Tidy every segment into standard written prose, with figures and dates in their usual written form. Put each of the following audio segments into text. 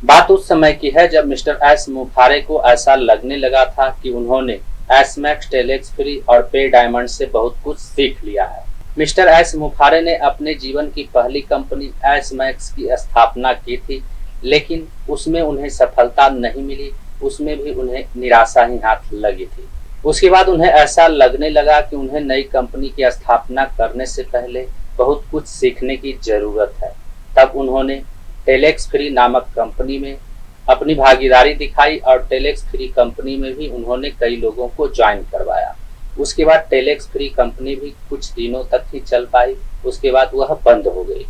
बात उस समय की है जब मिस्टर एस मुफारे को ऐसा लगने लगा था कि उन्होंने एस मैक्स, टेलेक्स फ्री और पे डायमंड से बहुत कुछ सीख लिया है। मिस्टर एस मुफारे ने अपने जीवन की पहली कंपनी एस मैक्स की स्थापना की थी, लेकिन उसमें उन्हें सफलता नहीं मिली। उसमें भी उन्हें निराशा ही हाथ लगी थी। उसके बाद उन्हें ऐसा लगने लगा कि उन्हें नई कंपनी की स्थापना करने से पहले बहुत कुछ सीखने की जरूरत है। तब उन्होंने टेलेक्स फ्री नामक कंपनी में अपनी भागीदारी दिखाई और टेलेक्स फ्री कंपनी में भी उन्होंने कई लोगों को ज्वाइन करवाया। उसके बाद टेलेक्स फ्री कंपनी भी कुछ दिनों तक ही चल पाई, उसके बाद वह बंद हो गई।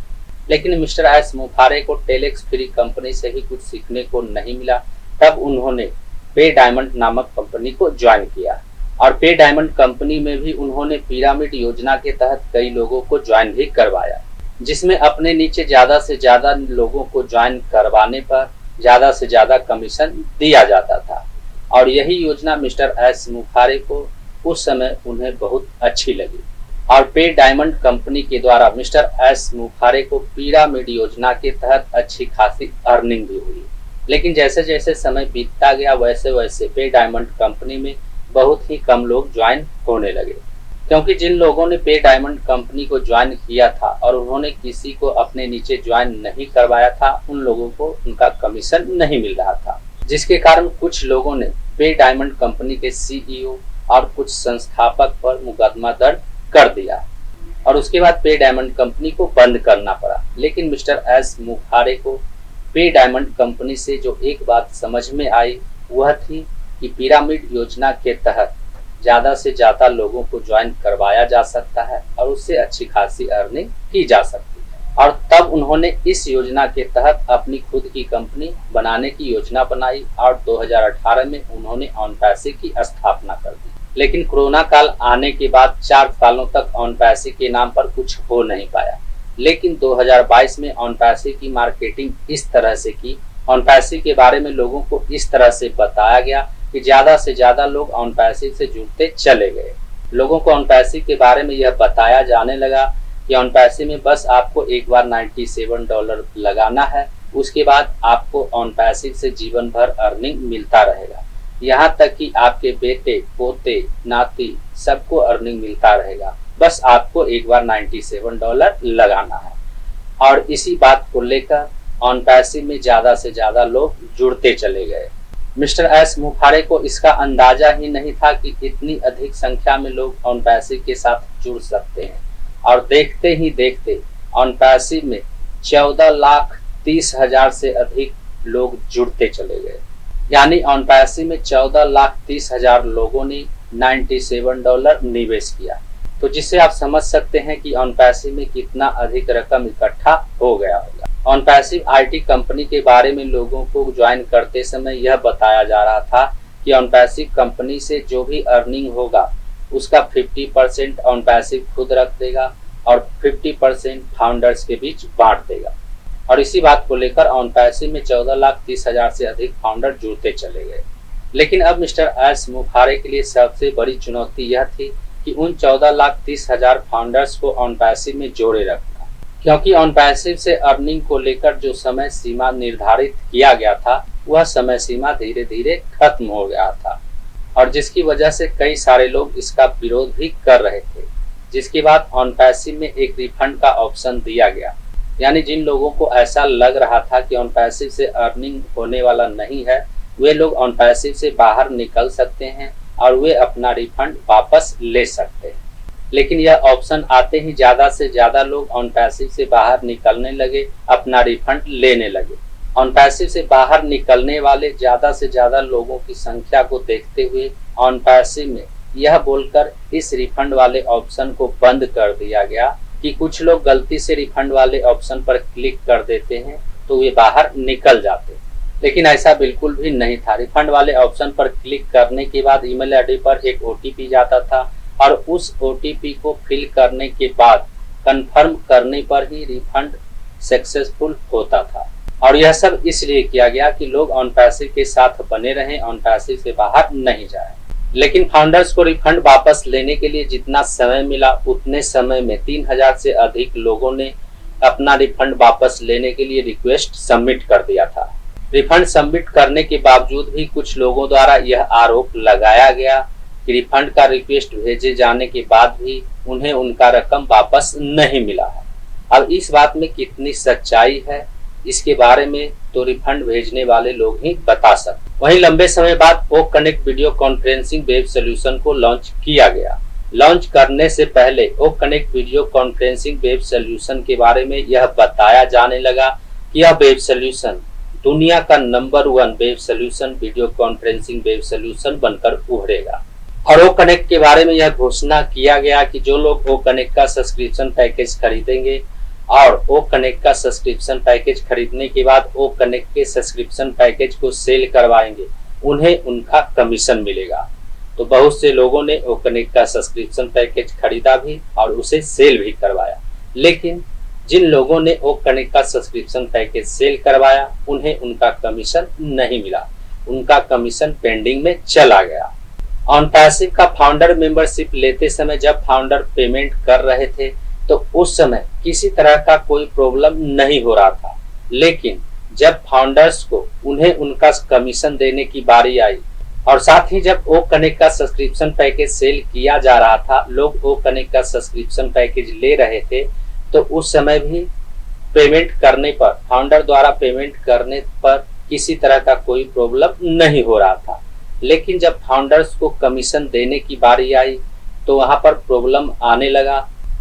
लेकिन मिस्टर एस मुफारे को टेलेक्स फ्री कंपनी से ही कुछ सीखने को नहीं मिला। तब उन्होंने पे डायमंड नामक कंपनी को ज्वाइन किया और पे डायमंड कंपनी में भी उन्होंने पिरामिड योजना के तहत कई लोगों को ज्वाइन भी करवाया, जिसमें अपने नीचे ज्यादा से ज्यादा लोगों को ज्वाइन करवाने पर ज्यादा से ज्यादा कमीशन दिया जाता था। और यही योजना मिस्टर एस मुफारे को उस समय उन्हें बहुत अच्छी लगी और पे डायमंड कंपनी के द्वारा मिस्टर एस मुफारे को पिरामिड योजना के तहत अच्छी खासी अर्निंग भी हुई। लेकिन जैसे जैसे समय बीतता गया वैसे वैसे पे डायमंड कंपनी में बहुत ही कम लोग ज्वाइन होने लगे, क्योंकि जिन लोगों ने पे डायमंड कंपनी को ज्वाइन किया था और उन्होंने किसी को अपने नीचे ज्वाइन नहीं करवाया था, उन लोगों को उनका कमीशन नहीं मिल रहा था, जिसके कारण कुछ लोगों ने पे डायमंड कंपनी के सीईओ और कुछ संस्थापक पर मुकदमा दर्ज कर दिया और उसके बाद पे डायमंड कंपनी को बंद करना पड़ा। लेकिन मिस्टर एस मुफारे को पे डायमंड कंपनी से जो एक बात समझ में आई वह थी कि पिरामिड योजना के तहत ज्यादा से ज्यादा लोगों को ज्वाइन करवाया जा सकता है और उससे अच्छी खासी अर्निंग की जा सकती है। और तब उन्होंने इस योजना के तहत अपनी खुद की कंपनी बनाने की योजना बनाई और 2018 में उन्होंने ऑनपैसे की स्थापना कर दी। लेकिन कोरोना काल आने के बाद 4 सालों तक ऑनपैसे के नाम पर कुछ हो नहीं पाया। लेकिन 2022 में ऑनपैसे की मार्केटिंग इस तरह से की, ऑनपैसे के बारे में लोगों को इस तरह से बताया गया कि ज्यादा से ज्यादा लोग ऑनपैसे से जुड़ते चले गए। लोगों को ऑनपैसे के बारे में यह बताया जाने लगा कि ऑनपैसे में बस आपको एक बार $97 लगाना है, उसके बाद आपको ऑनपैसे से जीवन भर अर्निंग मिलता रहेगा। यहाँ तक कि आपके बेटे, पोते, नाती सबको अर्निंग मिलता रहेगा, बस आपको एक बार $97 लगाना है। और इसी बात को लेकर ऑनपैसे में ज्यादा से ज्यादा लोग जुड़ते चले गए। मिस्टर एस मुफारे को इसका अंदाजा ही नहीं था कि इतनी अधिक संख्या में लोग ऑनपैसे के साथ जुड़ सकते हैं और देखते ही देखते ऑनपैसे में 14,30,000 से अधिक लोग जुड़ते चले गए। यानी ऑनपैसे में 14,30,000 लोगों ने $97 निवेश किया। तो जिससे आप समझ सकते हैं कि ऑनपैसे में कितना अधिक रकम इकट्ठा हो गया होगा। ऑनपैसिव आईटी कंपनी के बारे में लोगों को ज्वाइन करते समय यह बताया जा रहा था कि ऑनपैसिव कंपनी से जो भी अर्निंग होगा उसका 50% ऑनपैसिव खुद रख देगा और 50% फाउंडर्स के बीच बांट देगा। और इसी बात को लेकर ऑनपैसिव में 14,30,000 से अधिक फाउंडर जुड़ते चले गए। लेकिन अब मिस्टर एस मुफारे के लिए सबसे बड़ी चुनौती यह थी कि उन 14,30,000 फाउंडर्स को ऑनपैसिव में जोड़े रखना, क्योंकि ऑनपैसिव से अर्निंग को लेकर जो समय सीमा निर्धारित किया गया था वह समय सीमा धीरे धीरे खत्म हो गया था और जिसकी वजह से कई सारे लोग इसका विरोध भी कर रहे थे। जिसके बाद ऑनपैसिव में एक रिफंड का ऑप्शन दिया गया, यानी जिन लोगों को ऐसा लग रहा था कि ऑनपैसिव से अर्निंग होने वाला नहीं है वे लोग ऑनपैसिव से बाहर निकल सकते हैं और वे अपना रिफंड वापस ले सकते हैं। लेकिन यह ऑप्शन आते ही ज्यादा से ज्यादा लोग ऑनपैसिव से बाहर निकलने लगे, अपना रिफंड लेने लगे। ऑनपैसिव से बाहर निकलने वाले ज्यादा से ज्यादा लोगों की संख्या को देखते हुए ऑनपैसिव में यह बोलकर इस रिफंड वाले ऑप्शन को बंद कर दिया गया कि कुछ लोग गलती से रिफंड वाले ऑप्शन पर क्लिक कर देते हैं तो वे बाहर निकल जाते हैं। लेकिन ऐसा बिल्कुल भी नहीं था। रिफंड वाले ऑप्शन पर क्लिक करने के बाद ईमेल आईडी पर एक ओटीपी जाता था और उस ओटीपी को फिल करने के बाद कंफर्म करने पर ही रिफंड सक्सेसफुल होता था। और यह सब इसलिए किया गया कि लोग ऑनपैसिव के साथ बने रहें, ऑनपैसिव से बाहर नहीं जाएं। लेकिन फाउंडर्स को रिफंड वापस लेने के लिए जितना समय मिला उतने समय में 3,000 से अधिक लोगों ने अपना रिफंड वापस लेने के लिए रिक्वेस्ट सबमिट कर दिया था। रिफंड सबमिट करने के बावजूद भी कुछ लोगों द्वारा यह आरोप लगाया गया कि रिफंड का रिक्वेस्ट भेजे जाने के बाद भी उन्हें उनका रकम वापस नहीं मिला है। अब इस बात में कितनी सच्चाई है इसके बारे में तो रिफंड भेजने वाले लोग ही बता सकते। वहीं लंबे समय बाद O connect video conferencing web solution को लॉन्च किया गया। लॉन्च करने से पहले O connect video conferencing web solution के बारे में यह बताया जाने लगा कि यह वेब सोल्यूशन दुनिया का number 1 web solution video conferencing web solution बनकर उभरेगा। और ओ कनेक्ट के बारे में यह घोषणा किया गया कि जो लोग ओ कनेक्ट का सब्सक्रिप्शन पैकेज खरीदेंगे और ओ कनेक्ट का सब्सक्रिप्शन पैकेज खरीदने के बाद ओ कनेक्ट के सब्सक्रिप्शन पैकेज को सेल करवाएंगे उन्हें उनका कमीशन मिलेगा। तो बहुत से लोगों ने ओ कनेक्ट का सब्सक्रिप्शन पैकेज खरीदा भी और उसे सेल भी करवाया, लेकिन जिन लोगों ने ओ कनेक्ट का सब्सक्रिप्शन पैकेज सेल करवाया उन्हें उनका कमीशन नहीं मिला, उनका कमीशन पेंडिंग में चला गया। ऑनपैसिव का फाउंडर मेंबरशिप लेते समय जब फाउंडर पेमेंट कर रहे थे तो उस समय किसी तरह का कोई प्रॉब्लम नहीं हो रहा था, लेकिन जब फाउंडर्स को उन्हें उनका कमीशन देने की बारी आई और साथ ही जब ओ कनेक्ट का सब्सक्रिप्शन पैकेज सेल किया जा रहा था, लोग ओ कनेक्ट का सब्सक्रिप्शन पैकेज ले रहे थे, तो उस समय भी पेमेंट करने पर फाउंडर द्वारा पेमेंट करने पर किसी तरह का कोई प्रॉब्लम नहीं हो रहा था, लेकिन जब फाउंडर्स को कमीशन देने की बारी आई तो वहां पर प्रॉब्लम आने लगा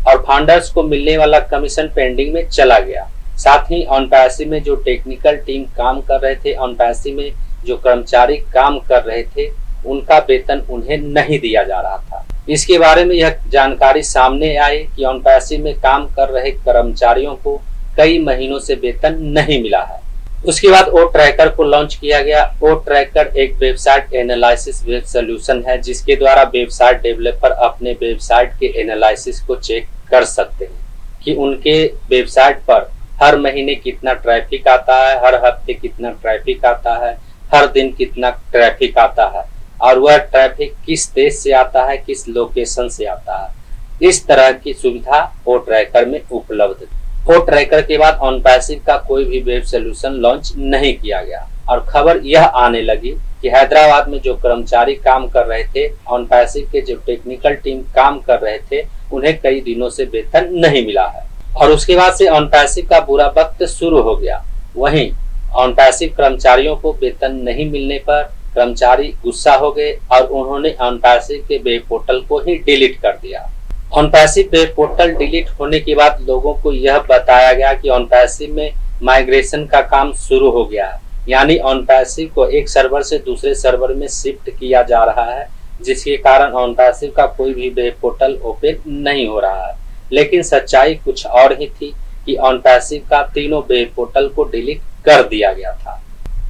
और फाउंडर्स को मिलने वाला कमीशन पेंडिंग में चला गया। साथ ही ऑनपैसिव में जो टेक्निकल टीम काम कर रहे थे, ऑनपैसिव में जो कर्मचारी काम कर रहे थे, उनका वेतन उन्हें नहीं दिया जा रहा था। इसके बारे में यह जानकारी सामने आई कि ऑनपैसिव में काम कर रहे कर्मचारियों को कई महीनों से वेतन नहीं मिला है। उसके बाद ओ ट्रैकर को लॉन्च किया गया। ओ ट्रैकर एक वेबसाइट एनालिसिस वेब सोल्यूशन है जिसके द्वारा वेबसाइट डेवलपर अपने वेबसाइट के एनालिसिस को चेक कर सकते हैं कि उनके वेबसाइट पर हर महीने कितना ट्रैफिक आता है, हर हफ्ते कितना ट्रैफिक आता है, हर दिन कितना ट्रैफिक आता है और वह ट्रैफिक किस देश से आता है, किस लोकेशन से आता है। इस तरह की सुविधा ओ ट्रैकर में उपलब्ध है। ओ ट्रैकर के बाद ऑनपैसिव का कोई भी वेब सोल्यूशन लॉन्च नहीं किया गया और खबर यह आने लगी कि हैदराबाद में जो कर्मचारी काम कर रहे थे, ऑनपैसिव के जो टेक्निकल टीम काम कर रहे थे, उन्हें कई दिनों से वेतन नहीं मिला है और उसके बाद से ऑनपैसिव का बुरा वक्त शुरू हो गया। वहीं ऑनपैसिव कर्मचारियों को वेतन नहीं मिलने पर कर्मचारी गुस्सा हो गए और उन्होंने ऑनपैसिव के वेब पोर्टल को ही डिलीट कर दिया। ऑनपैसिव वेब पोर्टल डिलीट होने के बाद लोगों को यह बताया गया कि ऑनपैसिव में माइग्रेशन का काम शुरू हो गया है, यानी ऑनपैसिव को एक सर्वर से दूसरे सर्वर में शिफ्ट किया जा रहा है, जिसके कारण ऑनपैसिव का कोई भी वेब पोर्टल ओपन नहीं हो रहा है। लेकिन सच्चाई कुछ और ही थी कि ऑनपैसिव का तीनों वेब पोर्टल को डिलीट कर दिया गया था।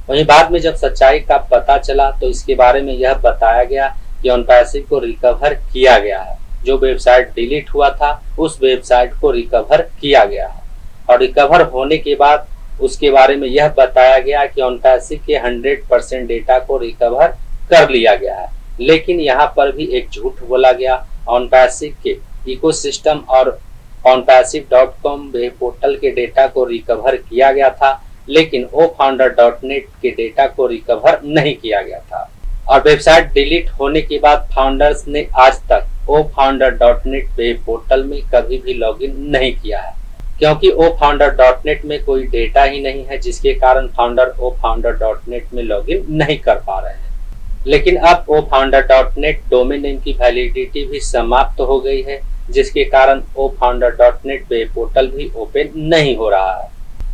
वहीं बाद में जब सच्चाई का पता चला तो इसके बारे में यह बताया गया कि ऑनपैसिव को रिकवर किया गया है। जो वेबसाइट डिलीट हुआ था उस वेबसाइट को रिकवर किया गया है और रिकवर होने के बाद उसके बारे में यह बताया गया कि ऑनपैसिव के 100% डेटा को रिकवर कर लिया गया है। लेकिन यहाँ पर भी एक झूठ बोला गया। ऑनपैसिव के इकोसिस्टम और onpassive.com वेब पोर्टल के डेटा को रिकवर किया गया था, लेकिन ofounder.net के डेटा को रिकवर नहीं किया गया था और वेबसाइट डिलीट होने के बाद फाउंडर्स ने आज तक ofounder.net वेब पोर्टल में कभी भी लॉगिन नहीं किया है, क्योंकि ofounder.net में कोई डेटा ही नहीं है, जिसके कारण फाउंडर ofounder.net में लॉगिन नहीं कर पा रहे हैं। लेकिन अब ofounder.net डोमेन नेम की वैलिडिटी भी समाप्त हो गई है, जिसके कारण ofounder.net वेब पोर्टल भी ओपन नहीं हो रहा है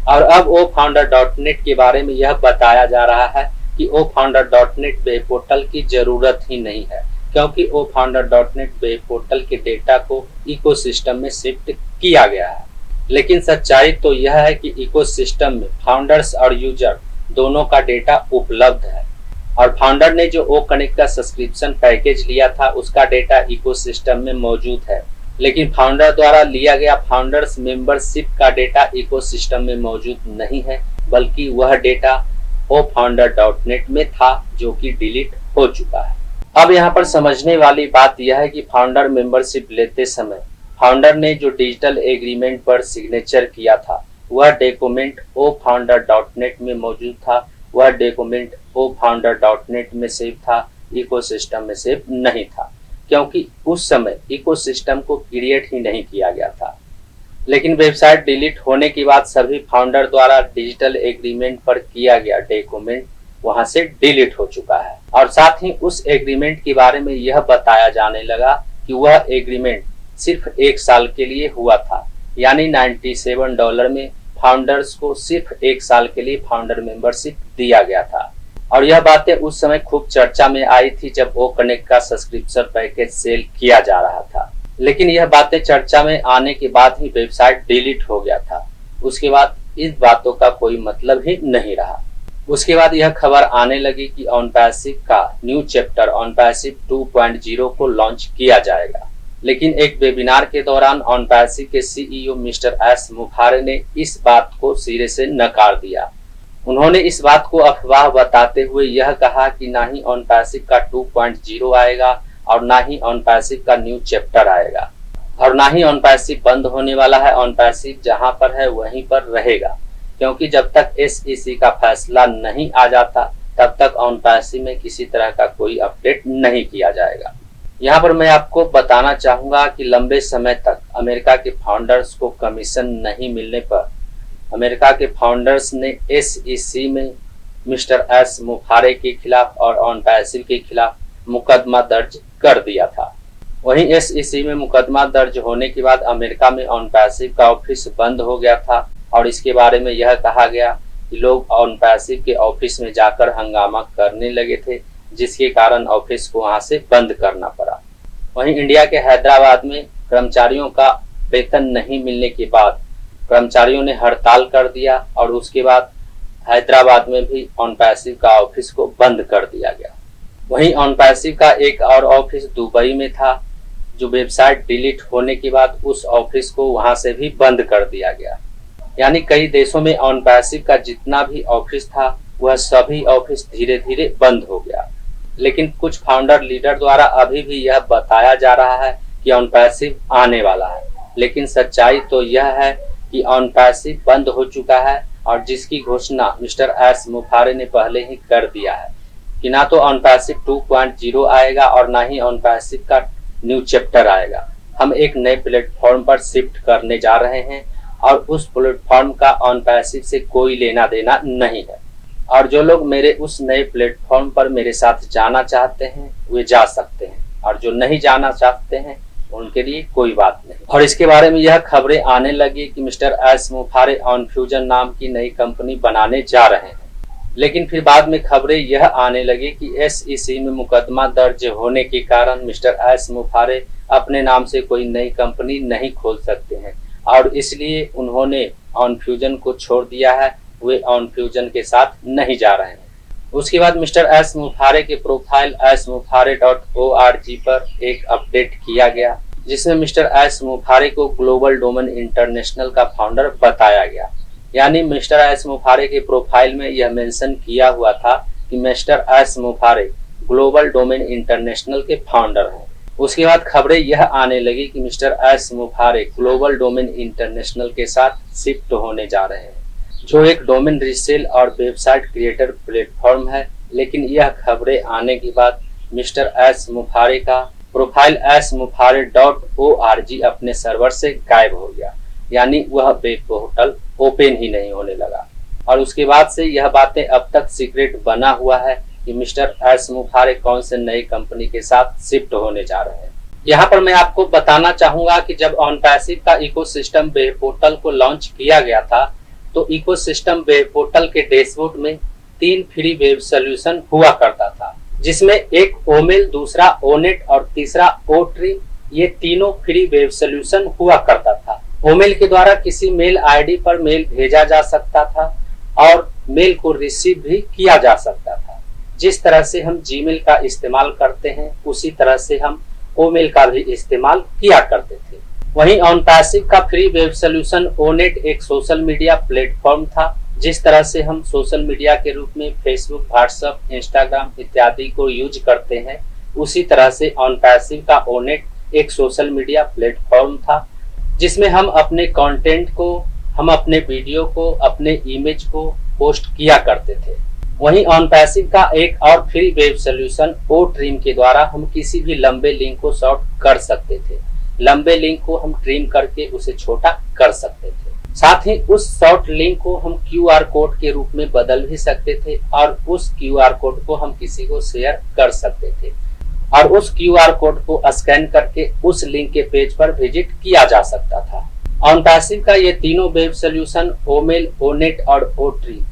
और अब ofounder.net के बारे में यह बताया जा रहा है कि ofounder.net वेब पोर्टल की जरूरत ही नहीं है, क्योंकि ofounder.net वेब पोर्टल के डेटा को इकोसिस्टम में शिफ्ट किया गया है। लेकिन सच्चाई तो यह है कि इकोसिस्टम में फाउंडर्स और यूजर दोनों का डेटा उपलब्ध है और फाउंडर ने जो ओ कनेक्ट का सब्सक्रिप्शन पैकेज लिया था उसका डेटा इकोसिस्टम में मौजूद है, लेकिन फाउंडर द्वारा लिया गया फाउंडर्स मेंबरशिप का डेटा इकोसिस्टम में मौजूद नहीं है, बल्कि वह डेटा ofounder.net में था जो कि डिलीट हो चुका है। अब यहाँ पर समझने वाली बात यह है कि फाउंडर मेंबरशिप लेते समय फाउंडर ने जो डिजिटल एग्रीमेंट पर सिग्नेचर किया था वह डॉक्यूमेंट ofounder.net में मौजूद था, वह डॉक्यूमेंट ofounder.net में सेव था, इकोसिस्टम में सेव नहीं था, क्योंकि उस समय इकोसिस्टम को क्रिएट ही नहीं किया गया था। लेकिन वेबसाइट डिलीट होने के बाद सभी फाउंडर द्वारा डिजिटल एग्रीमेंट पर किया गया डॉक्यूमेंट वहां से डिलीट हो चुका है, और साथ ही उस एग्रीमेंट के बारे में यह बताया जाने लगा कि वह एग्रीमेंट सिर्फ 1 साल के लिए हुआ था, यानी $97 में फाउंडर्स को सिर्फ 1 साल के लिए फाउंडर मेंबरशिप दिया गया था। और यह बातें उस समय खूब चर्चा में आई थी जब ओ कनेक्ट का सब्सक्रिप्शन पैकेज सेल किया जा रहा था। लेकिन यह बातें चर्चा में आने के बाद ही वेबसाइट डिलीट हो गया था। उसके बाद इस बातों का कोई मतलब ही नहीं रहा। उसके बाद यह खबर आने लगी कि OnPassive का न्यू चैप्टर OnPassive 2.0 को लॉन्च किया जाएगा। लेकिन एक वेबिनार के दौरान OnPassive के CEO मिस्टर एस मुफारे ने इस बात को सिरे से नकार दिया। उन्होंने इस बात को अफवाह बताते हुए यह कहा कि ना ही OnPassive का 2.0 आएगा और ना ही OnPassive का न्यू चैप्टर आएगा, और ना ही OnPassive बंद होने वाला है। OnPassive जहां पर है वहीं पर रहेगा, क्योंकि जब तक SEC का फैसला नहीं आ जाता तब तक OnPassive में किसी तरह का कोई अपडेट नहीं किया जाएगा। यहाँ पर मैं आपको बताना चाहूंगा कि लंबे समय तक अमेरिका के फाउंडर्स को कमीशन नहीं मिलने पर अमेरिका के फाउंडर्स ने SEC में मिस्टर एस मुफारे के खिलाफ और OnPassive के खिलाफ मुकदमा दर्ज कर दिया था। वहीं SEC में मुकदमा दर्ज होने के बाद अमेरिका में OnPassive का ऑफिस बंद हो गया था, और इसके बारे में यह कहा गया कि लोग OnPassive के ऑफिस में जाकर हंगामा करने लगे थे, जिसके कारण ऑफिस को वहां से बंद करना पड़ा। वहीं इंडिया के हैदराबाद में कर्मचारियों का वेतन नहीं मिलने के बाद कर्मचारियों ने हड़ताल कर दिया, और उसके बाद हैदराबाद में भी OnPassive का ऑफिस को बंद कर दिया गया। वहीं OnPassive का एक और ऑफिस दुबई में था, जो वेबसाइट डिलीट होने के बाद उस ऑफिस को वहां से भी बंद कर दिया गया। यानी कई देशों में OnPassive का जितना भी ऑफिस था वह सभी ऑफिस धीरे धीरे बंद हो गया। लेकिन कुछ फाउंडर लीडर द्वारा अभी भी यह बताया जा रहा है कि OnPassive आने वाला है, लेकिन सच्चाई तो यह है कि OnPassive बंद हो चुका है, और जिसकी घोषणा मिस्टर एस मुफारे ने पहले ही कर दिया है कि ना तो OnPassive 2.0 आएगा और ना ही OnPassive का न्यू चैप्टर आएगा। हम एक नए प्लेटफॉर्म पर शिफ्ट करने जा रहे हैं, और उस प्लेटफॉर्म का OnPassive से कोई लेना देना नहीं है। और जो लोग मेरे उस नए प्लेटफॉर्म पर मेरे साथ जाना चाहते हैं वे जा सकते हैं, और जो नहीं जाना चाहते हैं उनके लिए कोई बात नहीं। और इसके बारे में यह खबरें आने लगी कि मिस्टर एस मुफारे OnFusion नाम की नई कंपनी बनाने जा रहे हैं। लेकिन फिर बाद में खबरें यह आने लगी कि SEC में मुकदमा दर्ज होने के कारण मिस्टर एस मुफारे अपने नाम से कोई नई कंपनी नहीं खोल सकते हैं, और इसलिए उन्होंने OnFusion को छोड़ दिया है। वे OnFusion के साथ नहीं जा रहे हैं। उसके बाद मिस्टर एस मुफारे के प्रोफाइल smufare.org पर एक अपडेट किया गया, जिसमें मिस्टर एस मुफारे को ग्लोबल डोमेन इंटरनेशनल का फाउंडर बताया गया। यानी मिस्टर एस मुफारे के प्रोफाइल में यह मेंशन किया हुआ था कि mister S मुफारे global domain international के फाउंडर हैं। उसके बाद खबरें यह आने लगी कि mister S मुफारे global domain international के साथ शिफ्ट होने जा रहे हैं, जो एक डोमेन रीसेल और वेबसाइट क्रिएटर प्लेटफॉर्म है। लेकिन यह खबरें आने के बाद मिस्टर एस मुफारे का प्रोफाइल smufare.org अपने सर्वर से गायब हो गया, यानी वह वेब पोर्टल ओपन ही नहीं होने लगा। और उसके बाद से यह बातें अब तक सीक्रेट बना हुआ है कि मिस्टर एस मुफारे कौन से नई कंपनी के साथ शिफ्ट होने जा रहे हैं। यहाँ पर मैं आपको बताना चाहूंगा कि जब OnPassive का इकोसिस्टम वेब पोर्टल को लॉन्च किया गया था, तो इकोसिस्टम वेब पोर्टल के डैशबोर्ड में 3 फ्री वेब सॉल्यूशन हुआ करता था, जिसमें एक ओमेल, दूसरा ओनेट और तीसरा ओट्री। ये तीनों फ्री वेब सॉल्यूशन हुआ करता था। ओमेल के द्वारा किसी मेल आईडी पर मेल भेजा जा सकता था और मेल को रिसीव भी किया जा सकता था। जिस तरह से हम जीमेल का इस्तेमाल करते हैं उसी तरह से हम ओमेल का भी इस्तेमाल किया करते थे। वहीं OnPassive का फ्री वेब सॉल्यूशन ओनेट एक सोशल मीडिया प्लेटफॉर्म था। जिस तरह से हम सोशल मीडिया के रूप में फेसबुक, व्हाट्सएप, इंस्टाग्राम इत्यादि को यूज करते हैं, उसी तरह से OnPassive का ओनेट एक सोशल मीडिया प्लेटफॉर्म था, जिसमें हम अपने कंटेंट को, हम अपने वीडियो को, अपने इमेज को पोस्ट किया करते थे। वहीं ऑन पैसिव का एक और फ्री वेब सोल्यूशन ओ ट्रिम के द्वारा हम किसी भी लंबे लिंक को शॉर्ट कर सकते थे। लंबे लिंक को हम ट्रिम करके उसे छोटा कर सकते थे। साथ ही उस शॉर्ट लिंक को हम QR कोड के रूप में बदल भी सकते थे और उस QR कोड को हम किसी को शेयर कर सकते थे और उस QR कोड को स्कैन करके उस लिंक के पेज पर विजिट किया जा सकता था। ऑन पैसिव का ये तीनों वेब सोल्यूशन ओमेल, ओनेट और ओ ट्रिम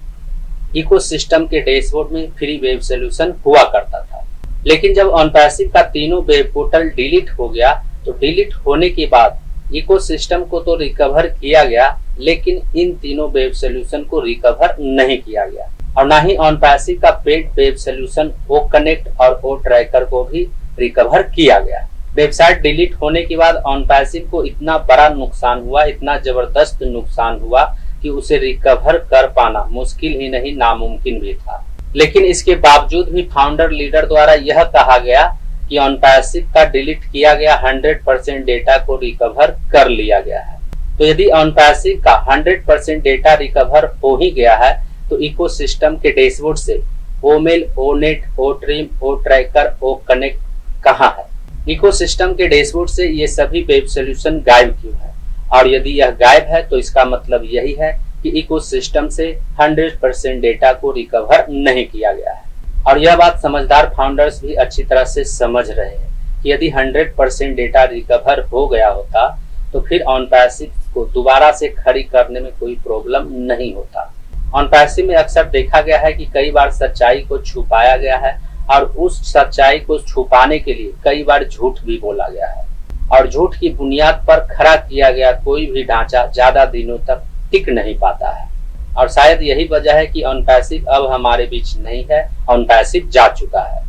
इकोसिस्टम के डैशबोर्ड में फ्री वेब सोल्यूशन हुआ करता था। लेकिन जब ऑन पैसिव का तीनों वेब पोर्टल डिलीट हो गया तो डिलीट होने के बाद इकोसिस्टम को तो रिकवर किया गया, लेकिन इन तीनों वेब सोल्यूशन को रिकवर नहीं किया गया और ना ही ऑन पैसिव का paid web solution O connect और ओ ट्रैकर को भी रिकवर किया गया। वेबसाइट डिलीट होने के बाद ऑन पैसिव को इतना बड़ा नुकसान हुआ, इतना जबरदस्त नुकसान हुआ कि उसे रिकवर कर पाना मुश्किल ही नहीं नामुमकिन भी था। लेकिन इसके बावजूद भी फाउंडर लीडर द्वारा यह कहा गया कि ऑन पैसिव का डिलीट किया गया 100% डेटा को रिकवर कर लिया गया है। तो यदि ऑन पैसिव का 100% डेटा रिकवर हो ही गया है तो इकोसिस्टम के डैशबोर्ड से ओमेल, ओनेट, ओ ट्रिम, ओ ट्रैकर, ओ कनेक्ट कहाँ है? इकोसिस्टम के डैशबोर्ड से ये सभी वेब सोल्यूशन गायब क्यों है? और यदि यह गायब है तो इसका मतलब यही है कि इकोसिस्टम से 100% डेटा को रिकवर नहीं किया गया है। और यह बात समझदार फाउंडर्स भी अच्छी तरह से समझ रहे हैं कि यदि 100% डेटा रिकवर हो गया होता तो फिर ऑन पैसिव को दोबारा से खड़ी करने में कोई प्रॉब्लम नहीं होता। ऑन पैसिव में अक्सर देखा गया है कि कई बार सच्चाई को छुपाया गया है और उस सच्चाई को छुपाने के लिए कई बार झूठ भी बोला गया है और झूठ की बुनियाद पर खड़ा किया गया कोई भी ढांचा ज्यादा दिनों तक टिक नहीं पाता है। और शायद यही वजह है कि ऑन पैसिव अब हमारे बीच नहीं है, ऑन पैसिव जा चुका है।